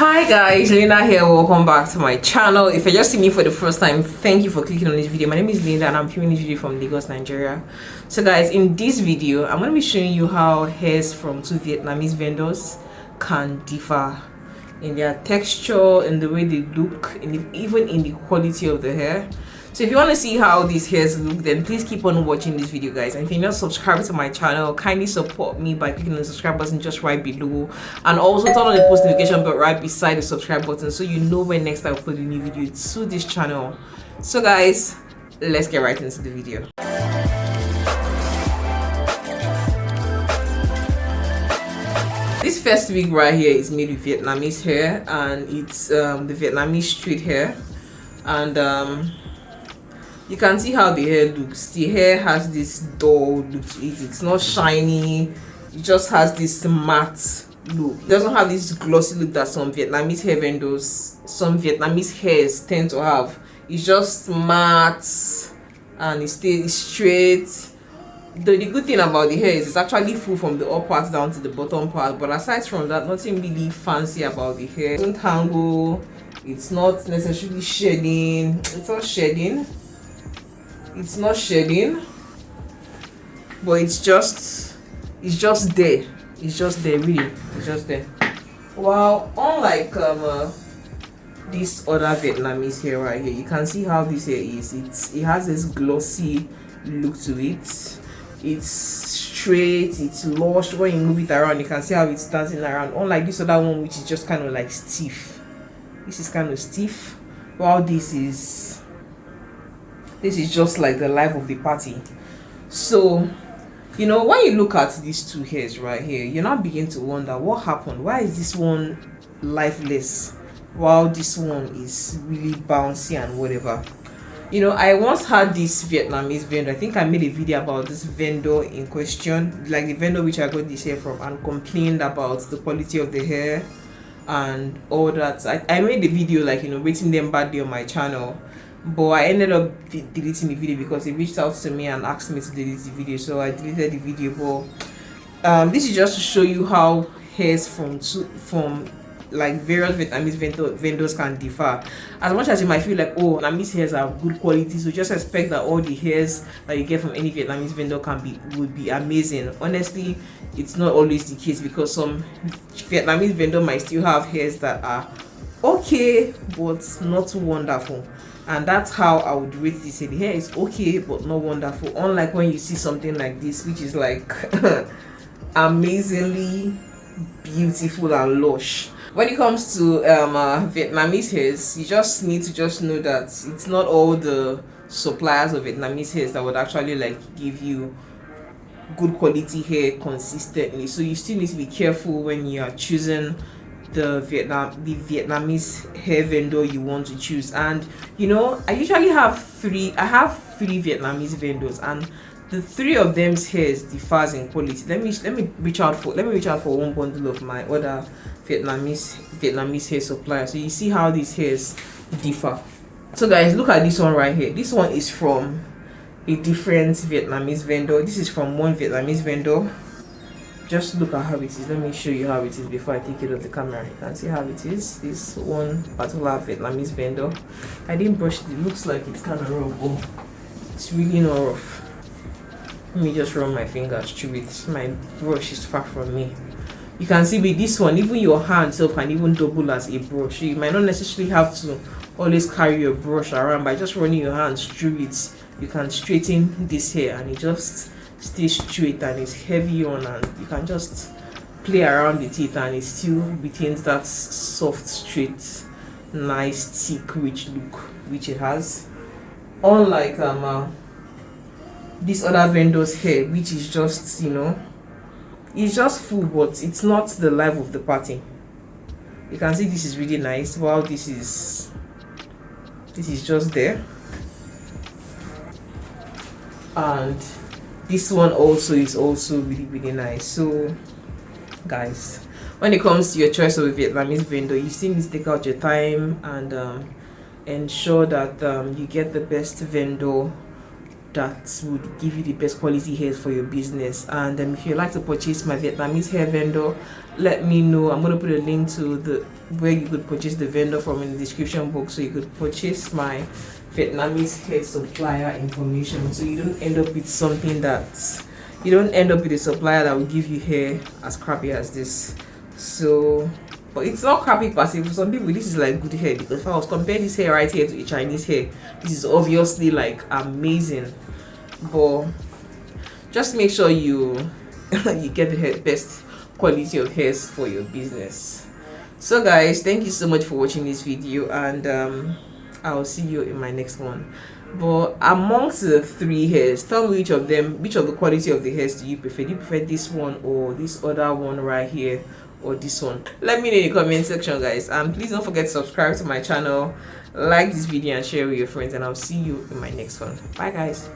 Hi guys, Linda here. Welcome back to my channel. If you're just seeing me for the first time, thank you for clicking on this video. My name is Linda and I'm filming this video from Lagos, Nigeria. So guys, in this video I'm going to be showing you how hairs from two Vietnamese vendors can differ in their texture, in the way they look, and even in the quality of the hair. So if you want to see how these hairs look, then please keep on watching this video, guys. And if you're not subscribed to my channel, kindly support me by clicking on the subscribe button just right below, and also turn on the post notification bell right beside the subscribe button so you know when next I upload a new video to this channel. So guys, let's get right into the video. This first wig right here is made with Vietnamese hair, and it's the Vietnamese straight hair, and you can see how the hair looks. The hair has this dull look to it. It's not shiny. It just has this matte look. It doesn't have this glossy look that some Vietnamese hair vendors, some Vietnamese hairs tend to have. It's just matte and it stays straight. The good thing about the hair is it's actually full from the up part down to the bottom part. But aside from that, nothing really fancy about the hair. It doesn't tangle. It's not necessarily shedding. It's not shedding. It's not shedding, but it's just there. It's just there, really. It's just there. Well, unlike this other Vietnamese hair right here, you can see how this hair is. It has this glossy look to it. It's straight, it's lush. When you move it around, you can see how it's dancing around. Unlike this other one, which is just kind of like stiff. This is kind of stiff, while this is just like the life of the party. So, you know, when you look at these two hairs right here, you now begin to wonder what happened. Why is this one lifeless while this one is really bouncy and whatever? You know, I once had this Vietnamese vendor. I think I made a video about this vendor in question, like the vendor which I got this hair from, and complained about the quality of the hair and all that. I made the video, like, you know, rating them badly on my channel. But I ended up deleting the video because they reached out to me and asked me to delete the video, so I deleted the video. But this is just to show you how hairs from like various Vietnamese vendors can differ. As much as you might feel like, oh, Vietnamese hairs are good quality, so just expect that all the hairs that you get from any Vietnamese vendor would be amazing. Honestly, it's not always the case, because some Vietnamese vendor might still have hairs that are okay but not wonderful. And that's how I would rate this. The hair is okay but not wonderful, unlike when you see something like this, which is like amazingly beautiful and lush. When it comes to Vietnamese hairs, you just need to know that it's not all the suppliers of Vietnamese hairs that would actually like give you good quality hair consistently. So you still need to be careful when you are choosing the Vietnamese hair vendor you want to choose. And you know, I usually have three Vietnamese vendors, and the three of them's hairs differs in quality. Let me reach out for one bundle of my other Vietnamese hair supplier, so you see how these hairs differ. So guys, look at this one right here. This one is from a different Vietnamese vendor. This is from one Vietnamese vendor. Just look at how it is. Let me show you how it is before I take it off the camera. You can see how it is. This one particular Vietnamese vendor. I didn't brush it. It looks like it's kind of rough. Oh, it's really not rough. Let me just run my fingers through it. My brush is far from me. You can see with this one, even your hand itself can even double as a brush. You might not necessarily have to always carry your brush around. By just running your hands through it, you can straighten this hair, and it just stays straight and it's heavy on, and you can just play around with it and it still retains that soft, straight, nice, thick, rich look which it has. Unlike this other vendor's hair, which is just, you know, it's just full but it's not the life of the party. You can see this is really nice, while this is just there. And this one also is really nice. So guys, when it comes to your choice of a Vietnamese vendor, you still need to take out your time and ensure that you get the best vendor that would give you the best quality hairs for your business. And if you'd like to purchase my Vietnamese hair vendor, let me know. I'm going to put a link to the where you could purchase the vendor from in the description box, so you could purchase my Vietnamese hair supplier information, so you don't end up with something that you don't end up with a supplier that will give you hair as crappy as this. So, but it's not crappy passive. For some people this is like good hair, because if I was comparing this hair right here to a Chinese hair, this is obviously like amazing. But just make sure you you get the best quality of hairs for your business. So guys, thank you so much for watching this video, and I'll see you in my next one. But amongst the 3 hairs, tell me which of the quality of the hairs do you prefer? Do you prefer this one or this other one right here, or this one? Let me know in the comment section, guys. And please don't forget to subscribe to my channel, like this video, and share with your friends. And I'll see you in my next one. Bye guys.